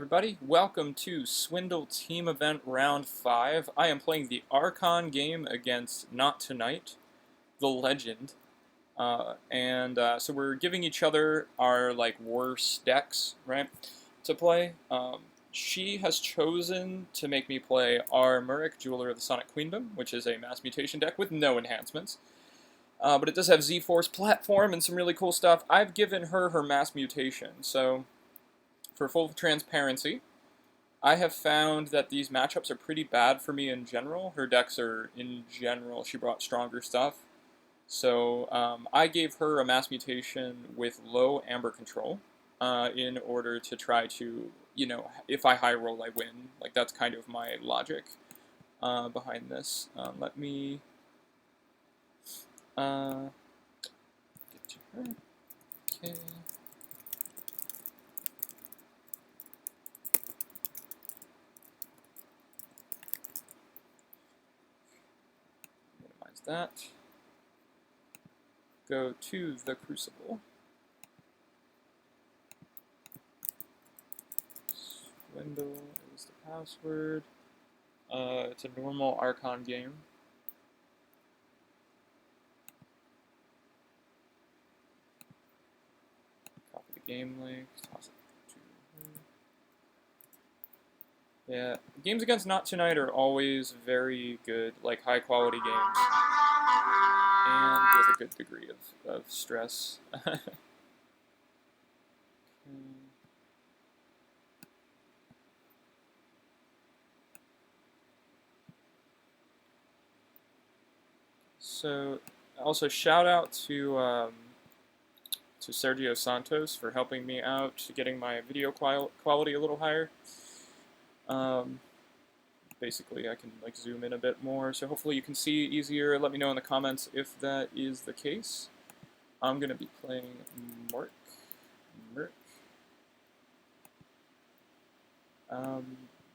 Everybody, welcome to Swindle Team Event Round 5. I am playing the Archon game against Not2Night, the legend. So we're giving each other our, worst decks, right, to play. She has chosen to make me play our Murik, Jeweler of the Sonic Queendom, which is a mass mutation deck with no enhancements. But it does have Z-Force platform and some really cool stuff. I've given her her mass mutation, so for full transparency, I have found that these matchups are pretty bad for me in general. Her decks are, in general, she brought stronger stuff. So I gave her a mass mutation with low amber control in order to try to, if I high roll, I win. Like, that's kind of my logic behind this. Let me get to her. Okay. Minimize that. Go to the Crucible. Swindle is the password. It's a normal Archon game. Copy the game link, toss it to her. Yeah, games against Not2Night are always very good, like high quality games. And with a good degree of stress. Okay. So, also shout out to Sergio Santos for helping me out, getting my video quality a little higher. Basically, I can zoom in a bit more, so hopefully you can see easier. Let me know in the comments if that is the case. I'm gonna be playing Merc.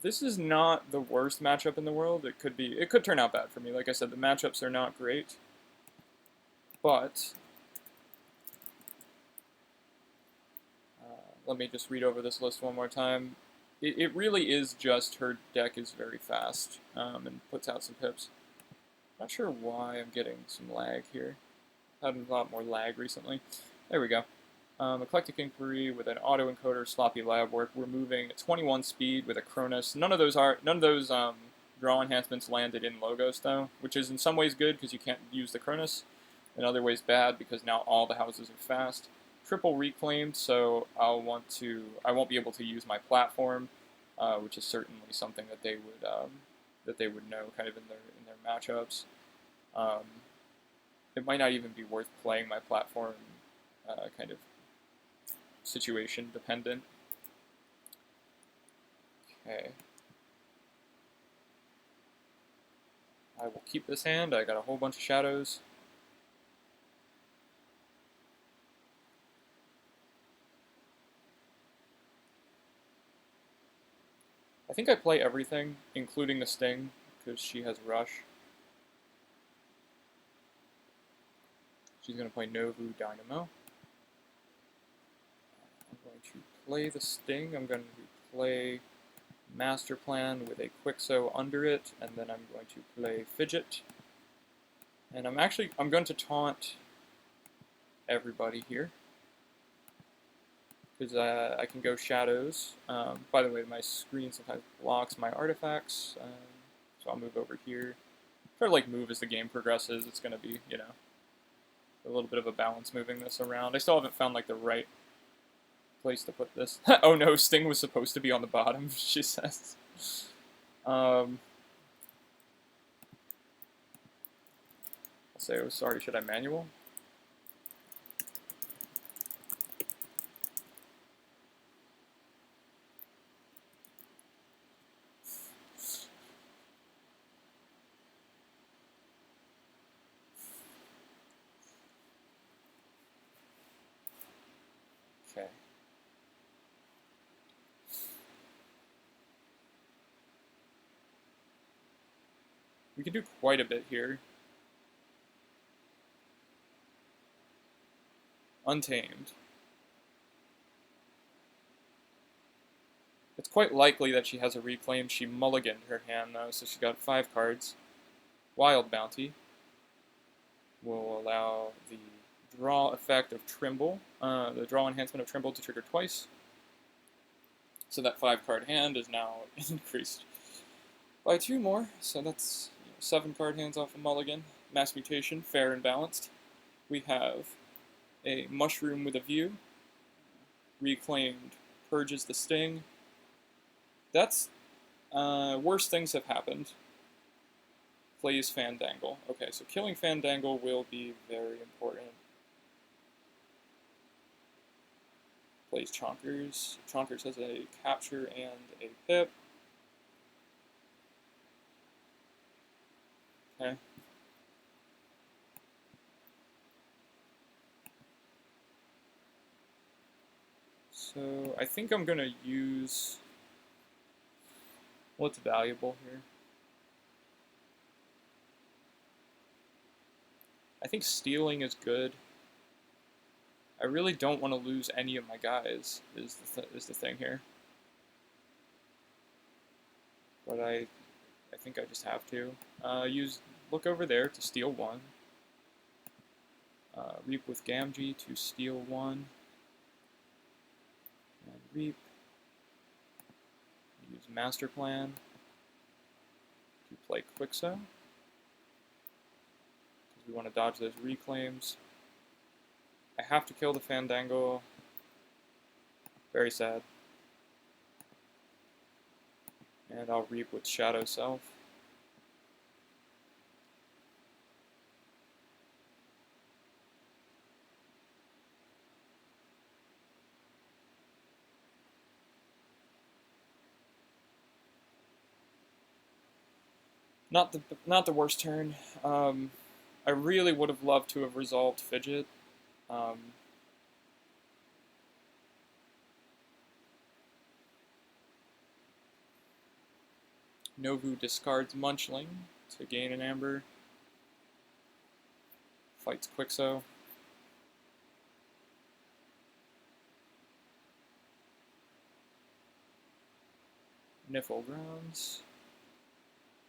This is not the worst matchup in the world. It could turn out bad for me. Like I said, the matchups are not great. But let me just read over this list one more time. It really is just her deck is very fast and puts out some pips. Not sure why I'm getting some lag here. I've had a lot more lag recently. There we go. Eclectic Inquiry with an autoencoder, sloppy lab work. We're moving 21 speed with a Cronus. None of those draw enhancements landed in Logos though, which is in some ways good because you can't use the Cronus. In other ways bad because now all the houses are fast. Triple reclaimed, so I won't be able to use my platform, which is certainly something that they would know kind of in their matchups. It might not even be worth playing my platform, kind of situation dependent. Okay. I will keep this hand. I got a whole bunch of shadows. I think I play everything, including the Sting, because she has Rush. She's going to play Novu Dynamo. I'm going to play the Sting. I'm going to play Master Plan with a Quixo under it, and then I'm going to play Fidget. And I'm going to taunt everybody here, because I can go Shadows. By the way, my screen sometimes blocks my artifacts, so I'll move over here. Try to move as the game progresses. It's going to be, a little bit of a balance moving this around. I still haven't found the right place to put this. Oh no, Sting was supposed to be on the bottom, she says. I'll say, oh sorry, should I manual? Okay. We can do quite a bit here. Untamed. It's quite likely that she has a reclaim. She mulliganed her hand, though, so she got 5 cards. Wild Bounty will allow the draw effect of Trimble, the draw enhancement of Trimble to trigger twice. So that 5-card hand is now increased by 2 more, so that's 7-card hands off a mulligan. Mass Mutation, fair and balanced. We have a Mushroom with a View. Reclaimed purges the sting. That's worse things have happened. Plays Fandangle. Okay, so killing Fandangle will be very important. Plays Chonkers. Chonkers has a capture and a pip. Okay. So I think I'm gonna use what's valuable here. I think stealing is good. I really don't want to lose any of my guys, is the thing here. But I think I just have to. Look over there to steal 1. Reap with Gamgee to steal 1. And Reap. Use Master Plan to play Quixo, because we want to dodge those reclaims. I have to kill the Fandango. Very sad. And I'll Reap with Shadow Self. Not the worst turn. I really would have loved to have resolved Fidget. Novu discards Munchling to gain an Amber. Fights Quixo. Niffle Grounds.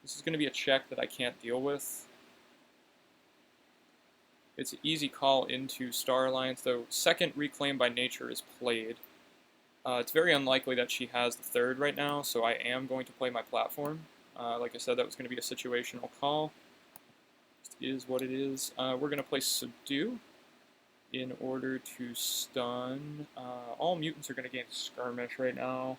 This is going to be a check that I can't deal with. It's an easy call into Star Alliance, though second Reclaim by Nature is played. It's very unlikely that she has the 3rd right now, so I am going to play my platform. Like I said, that was going to be a situational call. It is what it is. We're going to play Subdue in order to stun. All mutants are going to gain Skirmish right now.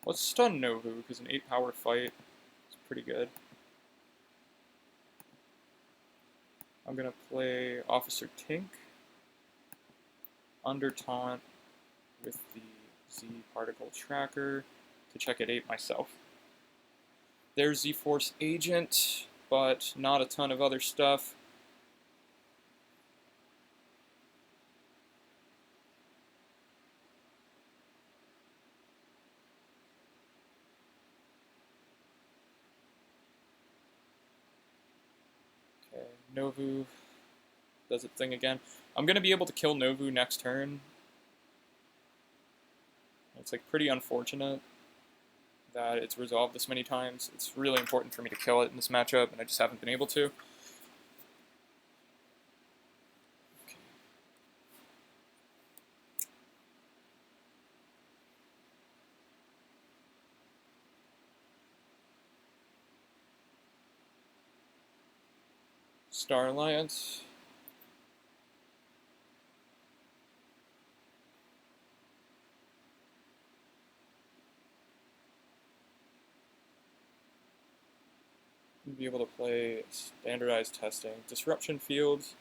Let's stun Novu, because an 8-power fight is pretty good. I'm going to play Officer Tink, under taunt with the Z Particle Tracker to check at 8 myself. There's Z-Force Agent, but not a ton of other stuff. Novu does its thing again. I'm going to be able to kill Novu next turn. It's like pretty unfortunate that it's resolved this many times. It's really important for me to kill it in this matchup, and I just haven't been able to. Okay. Star Alliance. Be able to play standardized testing. Disruption fields.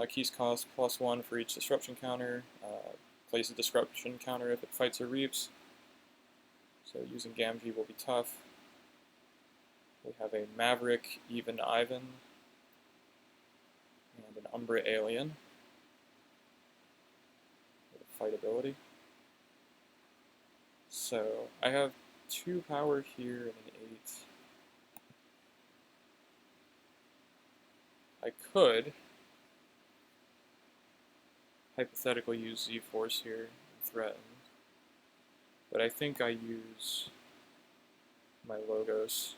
Keys cost +1 for each disruption counter. Plays a disruption counter if it fights or reaps. So using Gamgee will be tough. We have a Maverick, Even Ivan, and an Umbra Alien with a fight ability. So I have 2 power here and an 8. I could hypothetically use Z-Force here and threaten. But I think I use my logos.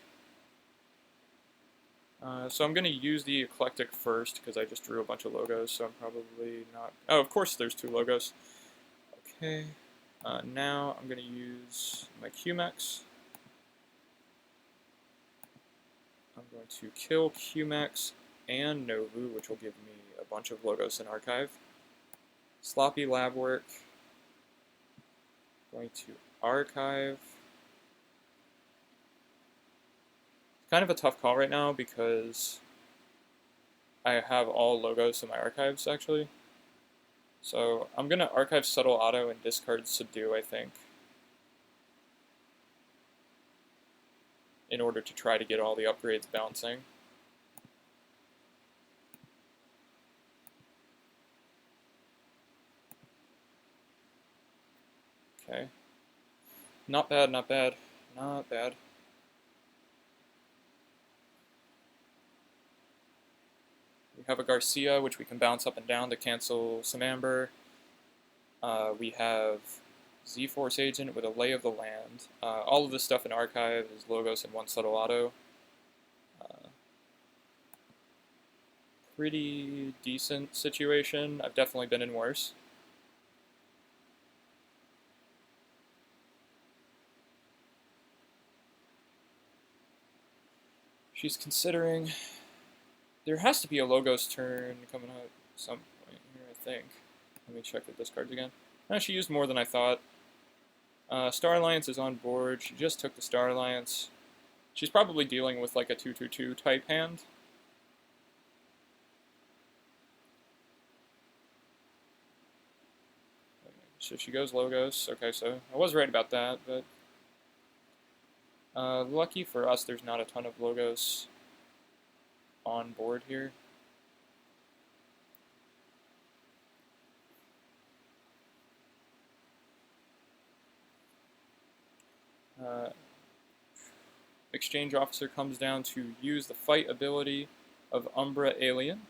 So I'm going to use the eclectic first because I just drew a bunch of logos, so I'm probably not... Oh, of course there's 2 logos. Okay, now I'm going to use my QMax. I'm going to kill QMax and Novu, which will give me a bunch of logos in archive. Sloppy lab work. Going to archive. It's kind of a tough call right now because I have all logos in my archives, actually. So I'm going to archive Subtle Auto and discard Subdue, I think, in order to try to get all the upgrades bouncing. Okay. Not bad, not bad, not bad. We have a Garcia, which we can bounce up and down to cancel some Amber. We have Z-Force Agent with a Lay of the Land. All of this stuff in archive is logos and 1 Subtle Auto. Pretty decent situation. I've definitely been in worse. She's considering... There has to be a logos turn coming out at some point here, I think. Let me check the discards again. No, she used more than I thought. Star Alliance is on board. She just took the Star Alliance. She's probably dealing with like a 2/2/2 type hand. So she goes logos. Okay, so I was right about that, but lucky for us, there's not a ton of logos on board here. Exchange Officer comes down to use the fight ability of Umbra Alien.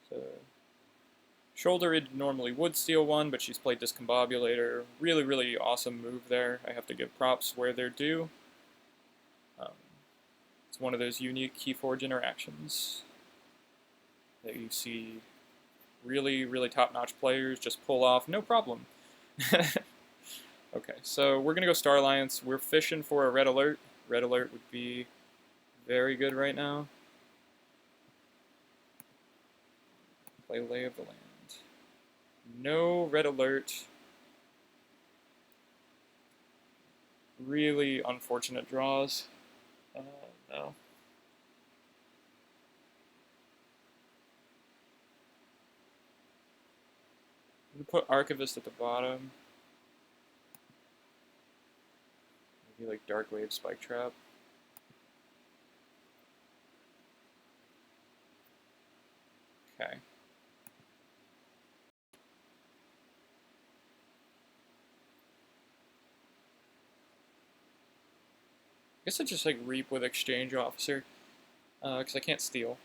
So, Shoulder it normally would steal 1, but she's played Discombobulator. Really, really awesome move there. I have to give props where they're due. It's one of those unique Keyforge interactions that you see really, really top-notch players just pull off, no problem. Okay, so we're going to go Star Alliance. We're fishing for a Red Alert. Red Alert would be very good right now. Play Lay of the Land. No Red Alert. Really unfortunate draws. No. We put Archivist at the bottom. Maybe like Dark Wave Spike Trap. Okay. I guess I just like Reap with Exchange Officer, because I can't steal.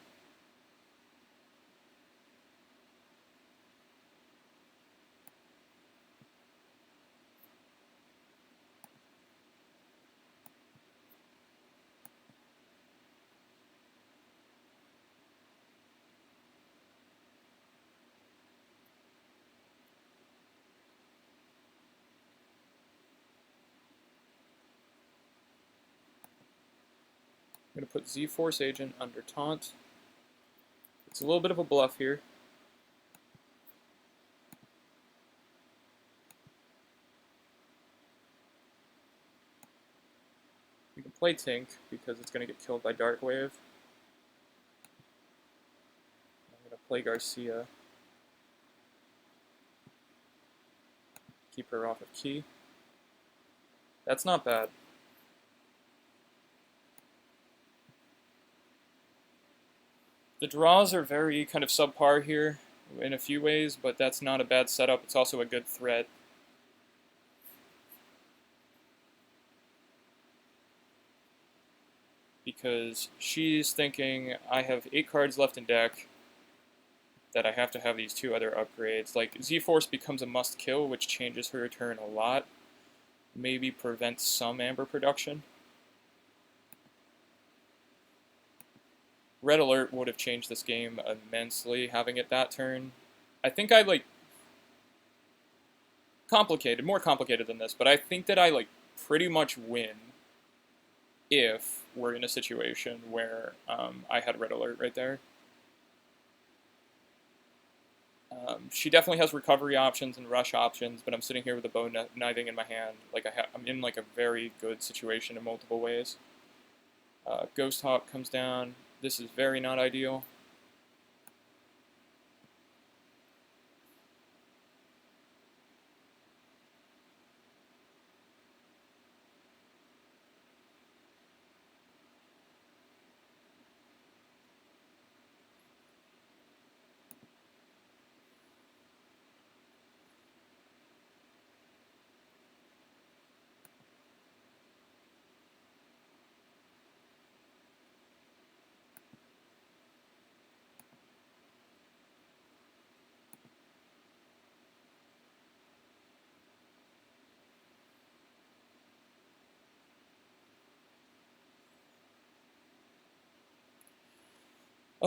I'm going to put Z-Force Agent under Taunt. It's a little bit of a bluff here. We can play Tink because it's going to get killed by Dark Wave. I'm going to play Garcia. Keep her off of Key. That's not bad. The draws are very kind of subpar here in a few ways, but that's not a bad setup. It's also a good threat. because she's thinking I have 8 cards left in deck, that I have to have these 2 other upgrades. Like, Z-Force becomes a must-kill, which changes her turn a lot. Maybe prevents some Amber production. Red Alert would have changed this game immensely, having it that turn. I think I, like, more complicated than this, but I think that I, like, pretty much win if we're in a situation where I had Red Alert right there. She definitely has recovery options and rush options, but I'm sitting here with a bow kniving in my hand. Like, I'm in, like, a very good situation in multiple ways. Ghost Hawk comes down. This is very not ideal.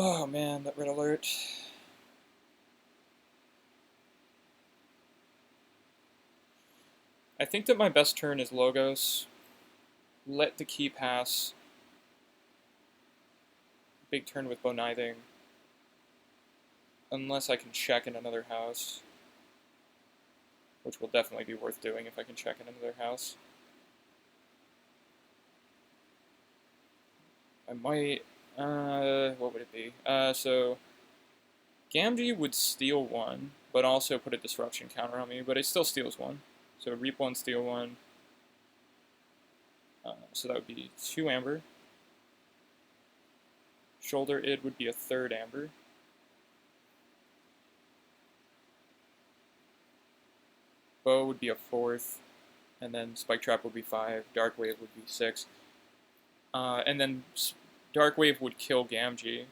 Oh man, that Red Alert. I think that my best turn is Logos. Let the key pass. Big turn with bow kniving. Unless I can check in another house. Which will definitely be worth doing if I can check in another house. I might... what would it be? So... Gamgee would steal 1, but also put a disruption counter on me, but it still steals 1. So reap 1, steal 1. So that would be 2 Amber. Shoulder Id would be a 3rd Amber. Bow would be a 4th. And then Spike Trap would be 5. Dark Wave would be 6. And then Dark Wave would kill Gamgee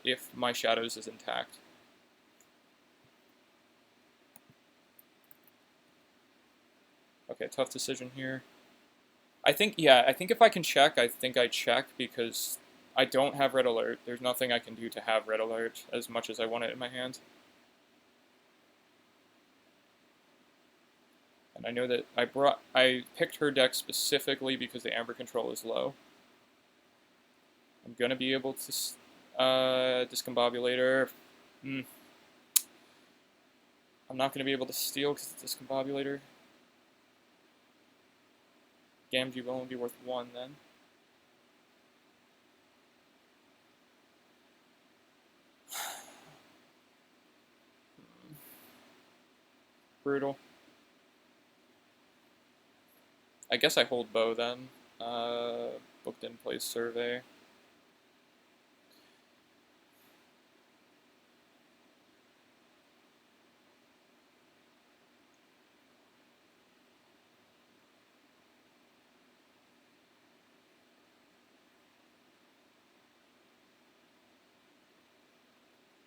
if my Shadows is intact. Okay, tough decision here. I think if I can check, I think I check because I don't have Red Alert. There's nothing I can do to have Red Alert as much as I want it in my hand. And I know that I picked her deck specifically because the Amber control is low. I'm gonna be able to Discombobulate her. I'm not gonna be able to steal because it's Discombobulator. Gamgee will only be worth 1 then. Brutal. I guess I hold bow then. Booked in place survey.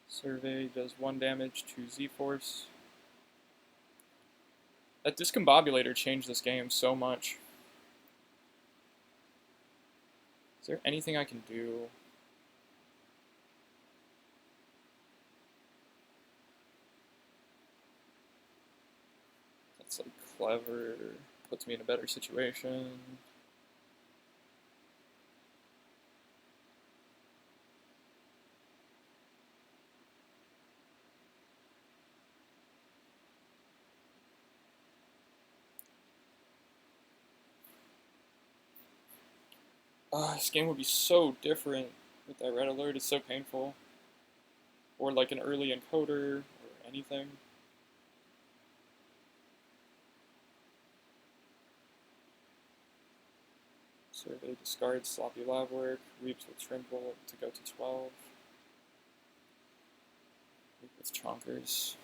Survey does 1 damage to Z-Force. That Discombobulator changed this game so much. Is there anything I can do? That's like clever, puts me in a better situation. This game would be so different with that Red Alert. It's so painful. Or like an early encoder, or anything. Survey discards Sloppy Lab Work, reaps with Swindle to go to 12. Reap with Chonkers.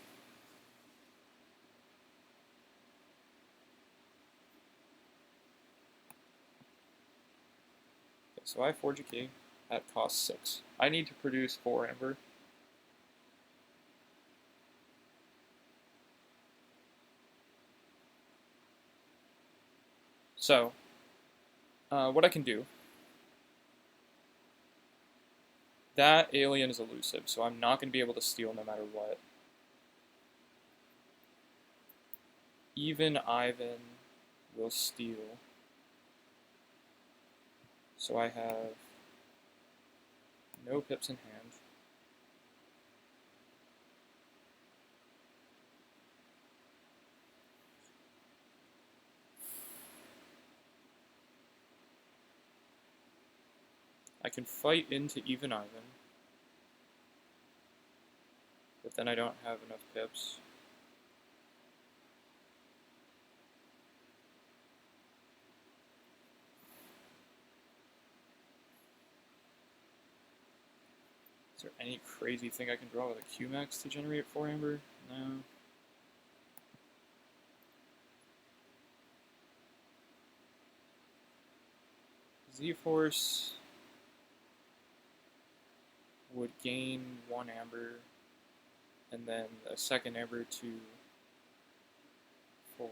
So I forge a key at cost 6. I need to produce 4 amber. So, what I can do, that alien is elusive, so I'm not going to be able to steal no matter what. Even Ivan will steal. So I have no pips in hand. I can fight into even Ivan, but then I don't have enough pips. Is there any crazy thing I can draw with a Q-Max to generate 4 amber? No. Z-Force would gain 1 amber, and then a second amber to 4.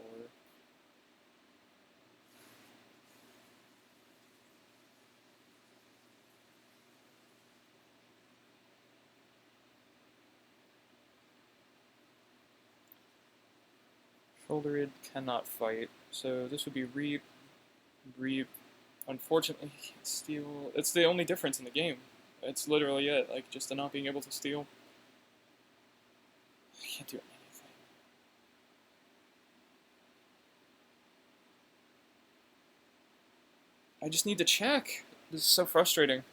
Shouldered cannot fight, so this would be Reap. Reap, unfortunately, can't steal. It's the only difference in the game. It's literally it, like, just the not being able to steal. I can't do anything. I just need to check. This is so frustrating.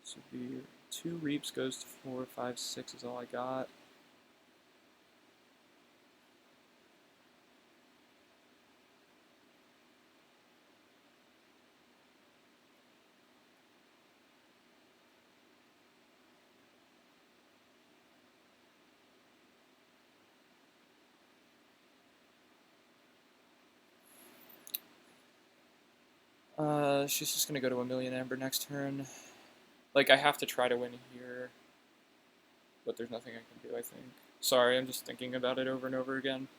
This would be 2 Reaps goes to 4, 5, 6 is all I got. She's just gonna go to 1,000,000 amber next turn. Like, I have to try to win here, but there's nothing I can do, I think. Sorry, I'm just thinking about it over and over again.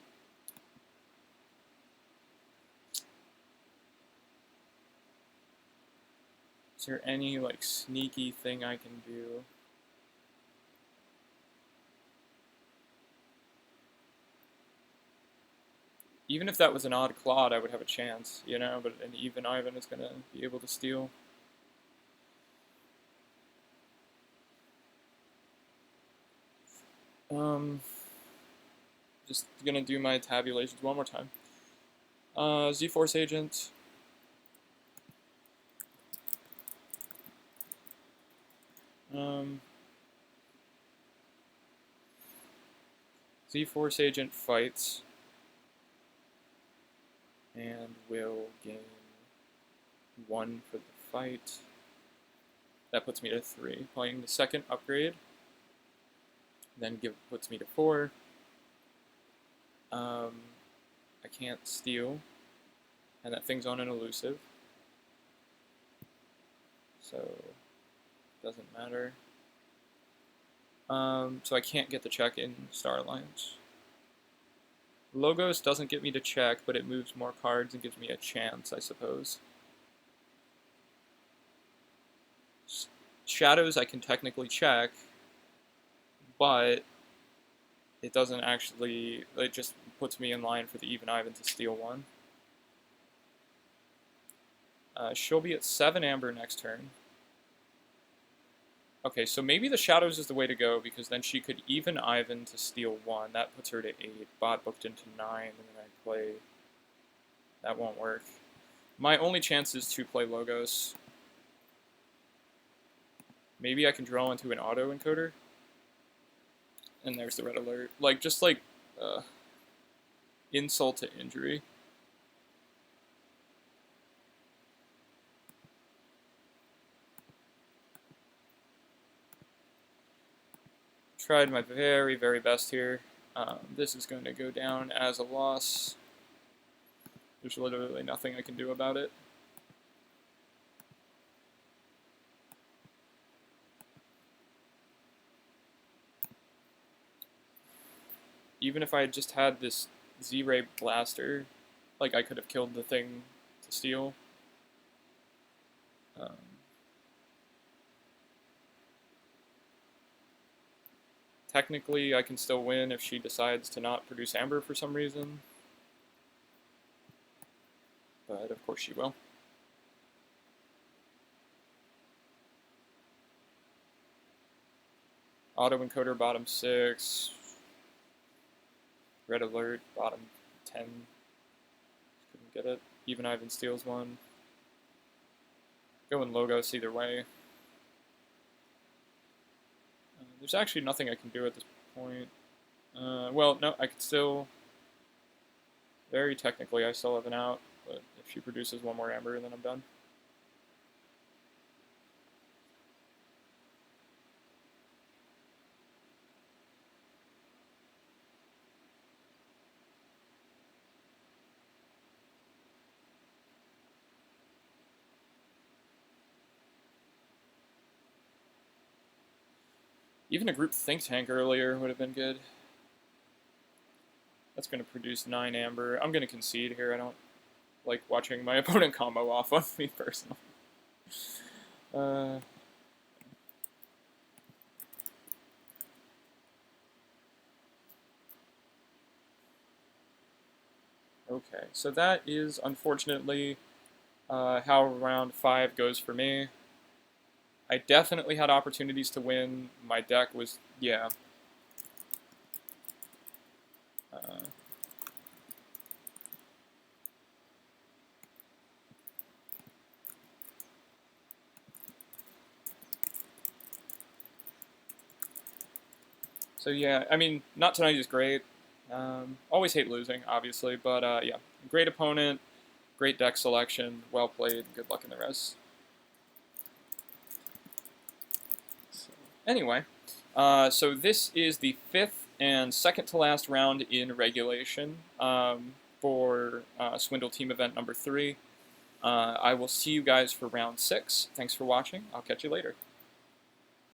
Is there any, like, sneaky thing I can do? Even if that was an odd Claude, I would have a chance, you know, but an even Ivan is gonna be able to steal. Just gonna do my tabulations one more time. Z-Force Agent. Z-Force Agent fights and will gain 1 for the fight. That puts me to 3. Playing the second upgrade, then puts me to 4. I can't steal, and that thing's on an elusive, so doesn't matter. So I can't get the check in Star Alliance. Logos doesn't get me to check, but it moves more cards and gives me a chance, I suppose. Shadows I can technically check, but it doesn't actually, it just puts me in line for the even Ivan to steal 1. She'll be at 7 amber next turn. Okay, so maybe the Shadows is the way to go, because then she could even Ivan to steal 1. That puts her to 8. Bot booked into 9, and then I play... That won't work. My only chance is to play Logos. Maybe I can draw into an auto encoder. And there's the red alert. Like, just like, insult to injury. tried my very, very best here. This is going to go down as a loss. There's literally nothing I can do about it. Even if I had just had this Z-Ray blaster, like, I could have killed the thing to steal. Technically, I can still win if she decides to not produce amber for some reason. But of course she will. Auto encoder bottom 6. Red alert bottom 10. Couldn't get it. Even Ivan steals one. Going Logos either way. There's actually nothing I can do at this point. Well, no, I could still... Very technically, I still have an out, but if she produces one more amber, then I'm done. Even a group think tank earlier would have been good. That's going to produce 9 amber. I'm going to concede here. I don't like watching my opponent combo off on me personally. Okay, so that is unfortunately how round 5 goes for me. I definitely had opportunities to win. My deck was, yeah. So yeah, I mean, Not2Night is great. Always hate losing, obviously, but yeah, great opponent, great deck selection, well played, good luck in the rest. So, anyway, so this is the 5th and second to last round in regulation for Swindle Team Event number 3. I will see you guys for round 6. Thanks for watching. I'll catch you later.